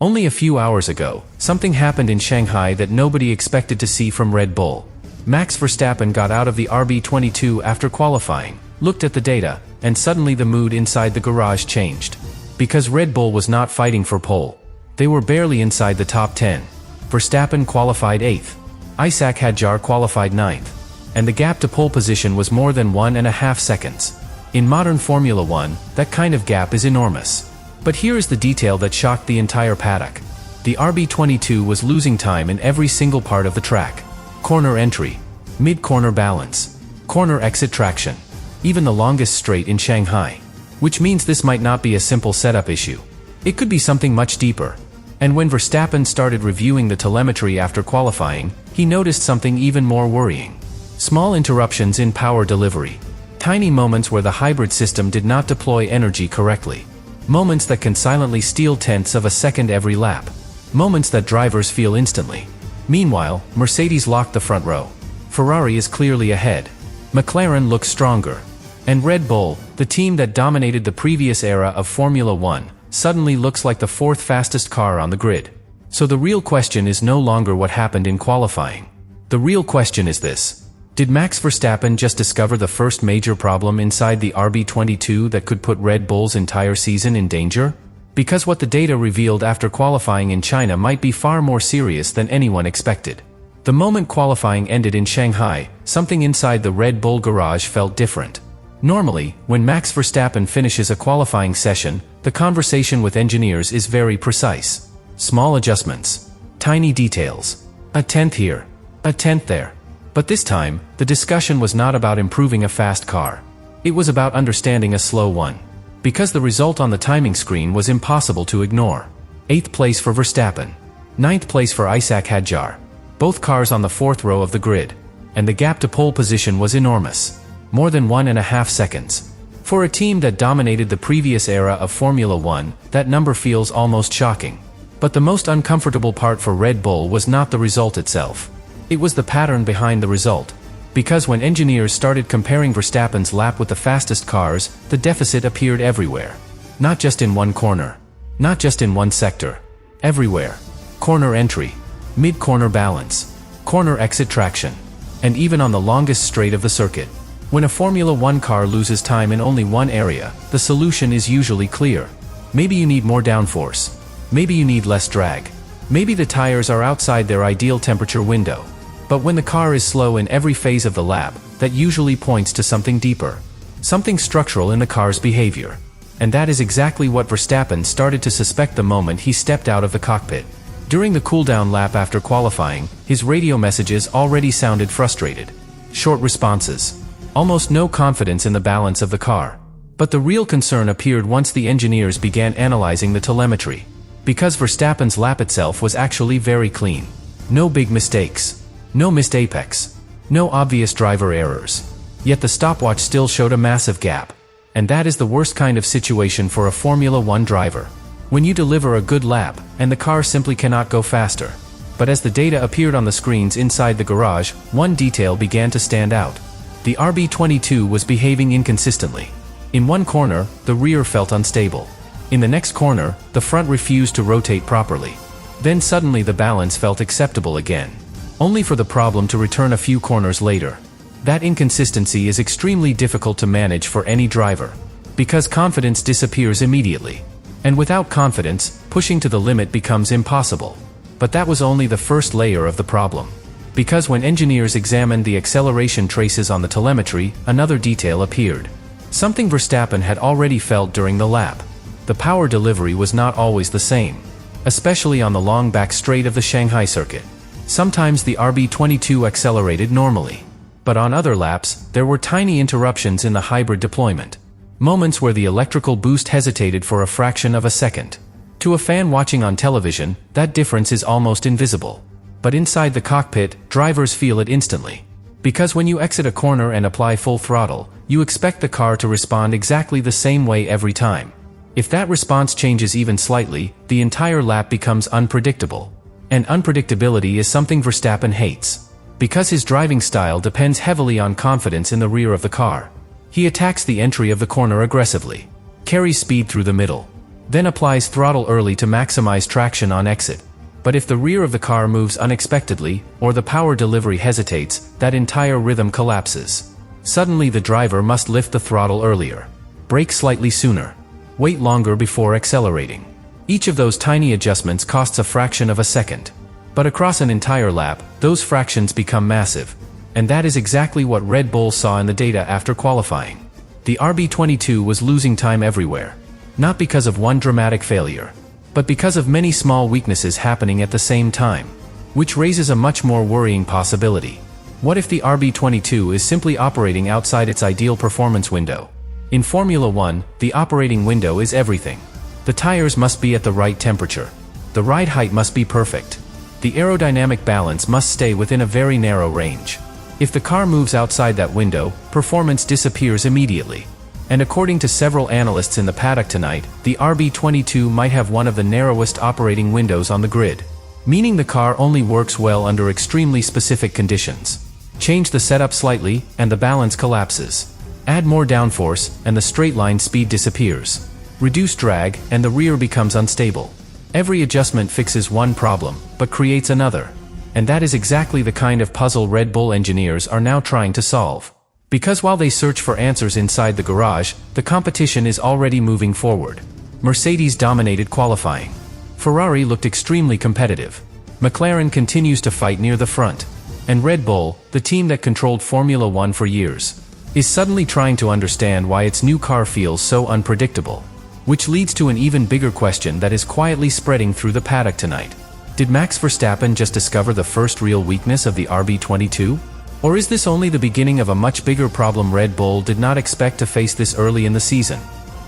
Only a few hours ago, something happened in Shanghai that nobody expected to see from Red Bull. Max Verstappen got out of the RB22 after qualifying, looked at the data, and suddenly the mood inside the garage changed. Because Red Bull was not fighting for pole. They were barely inside the top 10. Verstappen qualified 8th. Isaac Hadjar qualified 9th. And the gap to pole position was more than 1.5 seconds. In modern Formula 1, that kind of gap is enormous. But here is the detail that shocked the entire paddock. The RB22 was losing time in every single part of the track. Corner entry, mid-corner balance, corner exit traction, even the longest straight in Shanghai. Which means this might not be a simple setup issue. It could be something much deeper. And when Verstappen started reviewing the telemetry after qualifying, he noticed something even more worrying. Small interruptions in power delivery. Tiny moments where the hybrid system did not deploy energy correctly. Moments that can silently steal tenths of a second every lap. Moments that drivers feel instantly. Meanwhile, Mercedes locked the front row. Ferrari is clearly ahead. McLaren looks stronger. And Red Bull, the team that dominated the previous era of Formula 1, suddenly looks like the fourth fastest car on the grid. So the real question is no longer what happened in qualifying. The real question is this. Did Max Verstappen just discover the first major problem inside the RB22 that could put Red Bull's entire season in danger? Because what the data revealed after qualifying in China might be far more serious than anyone expected. The moment qualifying ended in Shanghai, something inside the Red Bull garage felt different. Normally, when Max Verstappen finishes a qualifying session, the conversation with engineers is very precise. Small adjustments. Tiny details. A tenth here. A tenth there. But this time, the discussion was not about improving a fast car. It was about understanding a slow one. Because the result on the timing screen was impossible to ignore. 8th place for Verstappen. 9th place for Isaac Hadjar. Both cars on the 4th row of the grid. And the gap to pole position was enormous. More than 1.5 seconds. For a team that dominated the previous era of Formula 1, that number feels almost shocking. But the most uncomfortable part for Red Bull was not the result itself. It was the pattern behind the result. Because when engineers started comparing Verstappen's lap with the fastest cars, the deficit appeared everywhere. Not just in one corner. Not just in one sector. Everywhere. Corner entry. Mid-corner balance. Corner exit traction. And even on the longest straight of the circuit. When a Formula 1 car loses time in only one area, the solution is usually clear. Maybe you need more downforce. Maybe you need less drag. Maybe the tires are outside their ideal temperature window. But when the car is slow in every phase of the lap, that usually points to something deeper. Something structural in the car's behavior. And that is exactly what Verstappen started to suspect the moment he stepped out of the cockpit. During the cool-down lap after qualifying, his radio messages already sounded frustrated. Short responses. Almost no confidence in the balance of the car. But the real concern appeared once the engineers began analyzing the telemetry. Because Verstappen's lap itself was actually very clean. No big mistakes. No missed apex. No obvious driver errors. Yet the stopwatch still showed a massive gap. And that is the worst kind of situation for a Formula 1 driver. When you deliver a good lap, and the car simply cannot go faster. But as the data appeared on the screens inside the garage, one detail began to stand out. The RB22 was behaving inconsistently. In one corner, the rear felt unstable. In the next corner, the front refused to rotate properly. Then suddenly the balance felt acceptable again. Only for the problem to return a few corners later. That inconsistency is extremely difficult to manage for any driver. Because confidence disappears immediately. And without confidence, pushing to the limit becomes impossible. But that was only the first layer of the problem. Because when engineers examined the acceleration traces on the telemetry, another detail appeared. Something Verstappen had already felt during the lap. The power delivery was not always the same. Especially on the long back straight of the Shanghai circuit. Sometimes the RB22 accelerated normally. But on other laps, there were tiny interruptions in the hybrid deployment. Moments where the electrical boost hesitated for a fraction of a second. To a fan watching on television, that difference is almost invisible. But inside the cockpit, drivers feel it instantly. Because when you exit a corner and apply full throttle, you expect the car to respond exactly the same way every time. If that response changes even slightly, the entire lap becomes unpredictable. And unpredictability is something Verstappen hates. Because his driving style depends heavily on confidence in the rear of the car. He attacks the entry of the corner aggressively. Carries speed through the middle. then applies throttle early to maximize traction on exit. But if the rear of the car moves unexpectedly, or the power delivery hesitates, that entire rhythm collapses. Suddenly the driver must lift the throttle earlier, brake slightly sooner, wait longer before accelerating. Each of those tiny adjustments costs a fraction of a second. But across an entire lap, those fractions become massive. And that is exactly what Red Bull saw in the data after qualifying. The RB22 was losing time everywhere. Not because of one dramatic failure, but because of many small weaknesses happening at the same time. Which raises a much more worrying possibility. What if the RB22 is simply operating outside its ideal performance window? In Formula 1, the operating window is everything. The tires must be at the right temperature. The ride height must be perfect. The aerodynamic balance must stay within a very narrow range. If the car moves outside that window, performance disappears immediately. And according to several analysts in the paddock tonight, the RB22 might have one of the narrowest operating windows on the grid. Meaning the car only works well under extremely specific conditions. Change the setup slightly, and the balance collapses. Add more downforce, and the straight line speed disappears. Reduce drag, and the rear becomes unstable. Every adjustment fixes one problem, but creates another. And that is exactly the kind of puzzle Red Bull engineers are now trying to solve. Because while they search for answers inside the garage, the competition is already moving forward. Mercedes dominated qualifying. Ferrari looked extremely competitive. McLaren continues to fight near the front. And Red Bull, the team that controlled Formula 1 for years, is suddenly trying to understand why its new car feels so unpredictable. Which leads to an even bigger question that is quietly spreading through the paddock tonight. Did Max Verstappen just discover the first real weakness of the RB22? Or is this only the beginning of a much bigger problem Red Bull did not expect to face this early in the season?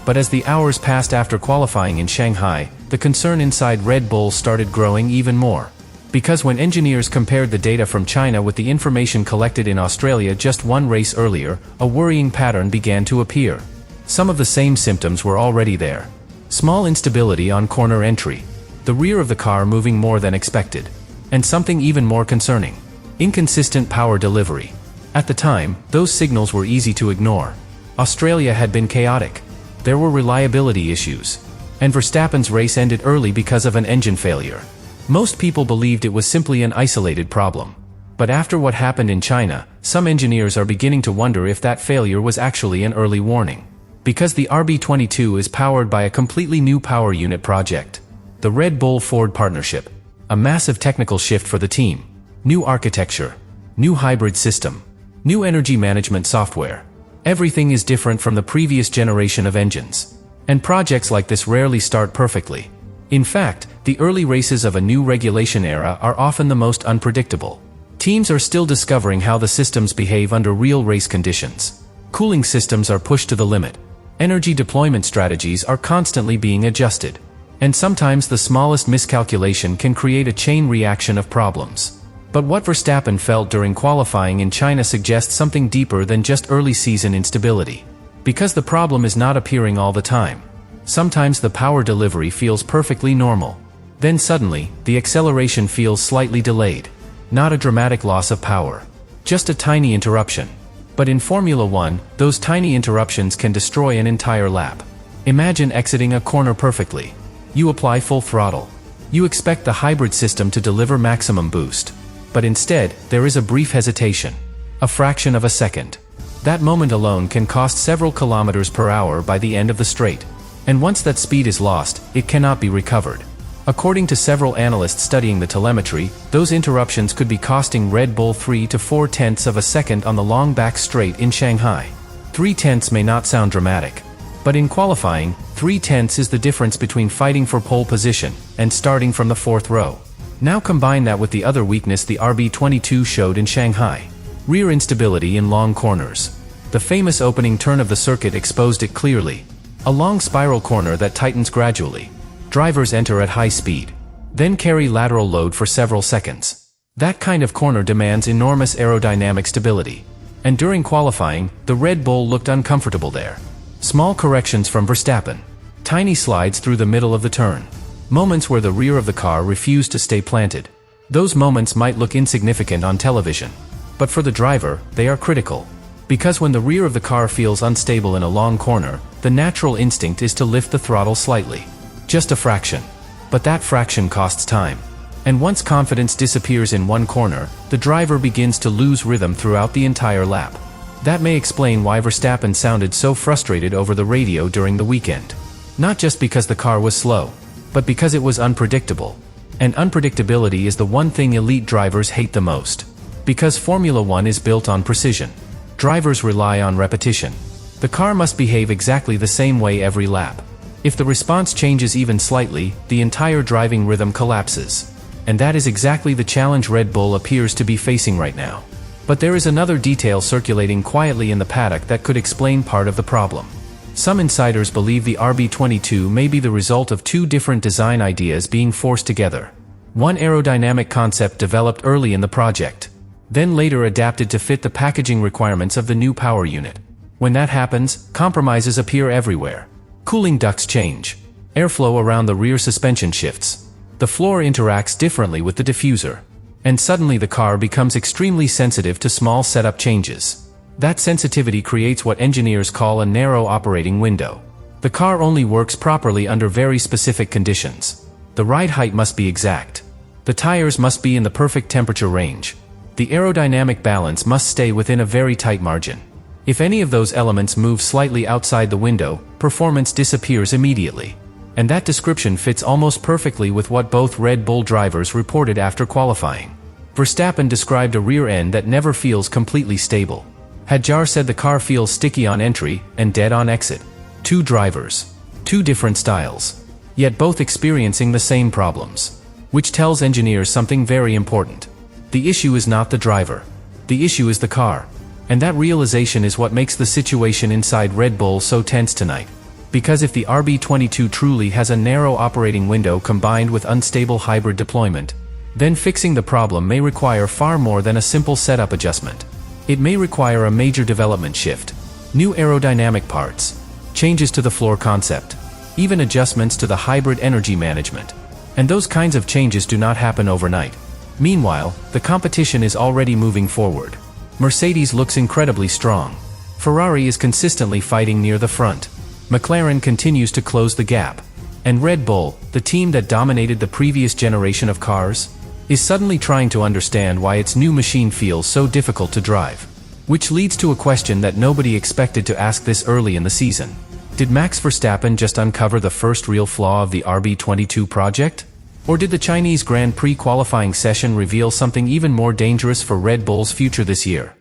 But as the hours passed after qualifying in Shanghai, the concern inside Red Bull started growing even more. Because when engineers compared the data from China with the information collected in Australia just one race earlier, a worrying pattern began to appear. Some of the same symptoms were already there. Small instability on corner entry, the rear of the car moving more than expected, and something even more concerning: inconsistent power delivery. At the time, those signals were easy to ignore. Australia had been chaotic. There were reliability issues. And Verstappen's race ended early because of an engine failure. Most people believed it was simply an isolated problem. But after what happened in China, some engineers are beginning to wonder if that failure was actually an early warning. Because the RB22 is powered by a completely new power unit project. The Red Bull-Ford partnership. A massive technical shift for the team. New architecture. New hybrid system. New energy management software. Everything is different from the previous generation of engines. And projects like this rarely start perfectly. In fact, the early races of a new regulation era are often the most unpredictable. Teams are still discovering how the systems behave under real race conditions. Cooling systems are pushed to the limit. Energy deployment strategies are constantly being adjusted. And sometimes the smallest miscalculation can create a chain reaction of problems. But what Verstappen felt during qualifying in China suggests something deeper than just early season instability. Because the problem is not appearing all the time. Sometimes the power delivery feels perfectly normal. Then suddenly, the acceleration feels slightly delayed. Not a dramatic loss of power. Just a tiny interruption. But in Formula 1, those tiny interruptions can destroy an entire lap. Imagine exiting a corner perfectly. You apply full throttle. You expect the hybrid system to deliver maximum boost. But instead, there is a brief hesitation. A fraction of a second. That moment alone can cost several kilometers per hour by the end of the straight. And once that speed is lost, it cannot be recovered. According to several analysts studying the telemetry, those interruptions could be costing Red Bull 3 to 4 tenths of a second on the long back straight in Shanghai. 3 tenths may not sound dramatic. But in qualifying, 3 tenths is the difference between fighting for pole position and starting from the fourth row. Now combine that with the other weakness the RB22 showed in Shanghai. Rear instability in long corners. The famous opening turn of the circuit exposed it clearly. A long spiral corner that tightens gradually. Drivers enter at high speed. Then carry lateral load for several seconds. That kind of corner demands enormous aerodynamic stability. And during qualifying, the Red Bull looked uncomfortable there. Small corrections from Verstappen. Tiny slides through the middle of the turn. Moments where the rear of the car refused to stay planted. Those moments might look insignificant on television. But for the driver, they are critical. Because when the rear of the car feels unstable in a long corner, the natural instinct is to lift the throttle slightly. Just a fraction. But that fraction costs time. And once confidence disappears in one corner, the driver begins to lose rhythm throughout the entire lap. That may explain why Verstappen sounded so frustrated over the radio during the weekend. Not just because the car was slow, but because it was unpredictable. And unpredictability is the one thing elite drivers hate the most. Because Formula One is built on precision. Drivers rely on repetition. The car must behave exactly the same way every lap. If the response changes even slightly, the entire driving rhythm collapses. And that is exactly the challenge Red Bull appears to be facing right now. But there is another detail circulating quietly in the paddock that could explain part of the problem. Some insiders believe the RB22 may be the result of two different design ideas being forced together. One aerodynamic concept developed early in the project, then later adapted to fit the packaging requirements of the new power unit. When that happens, compromises appear everywhere. Cooling ducts change. Airflow around the rear suspension shifts. The floor interacts differently with the diffuser. And suddenly the car becomes extremely sensitive to small setup changes. That sensitivity creates what engineers call a narrow operating window. The car only works properly under very specific conditions. The ride height must be exact. The tires must be in the perfect temperature range. The aerodynamic balance must stay within a very tight margin. If any of those elements move slightly outside the window, performance disappears immediately. And that description fits almost perfectly with what both Red Bull drivers reported after qualifying. Verstappen described a rear end that never feels completely stable. Hadjar said the car feels sticky on entry and dead on exit. Two drivers. Two different styles. Yet both experiencing the same problems. Which tells engineers something very important. The issue is not the driver. The issue is the car. And that realization is what makes the situation inside Red Bull so tense tonight. Because if the RB22 truly has a narrow operating window combined with unstable hybrid deployment, then fixing the problem may require far more than a simple setup adjustment. It may require a major development shift, new aerodynamic parts, changes to the floor concept, even adjustments to the hybrid energy management. And those kinds of changes do not happen overnight. Meanwhile, the competition is already moving forward. Mercedes looks incredibly strong. Ferrari is consistently fighting near the front. McLaren continues to close the gap. And Red Bull, the team that dominated the previous generation of cars, is suddenly trying to understand why its new machine feels so difficult to drive. Which leads to a question that nobody expected to ask this early in the season. Did Max Verstappen just uncover the first real flaw of the RB22 project? Or did the Chinese Grand Prix qualifying session reveal something even more dangerous for Red Bull's future this year?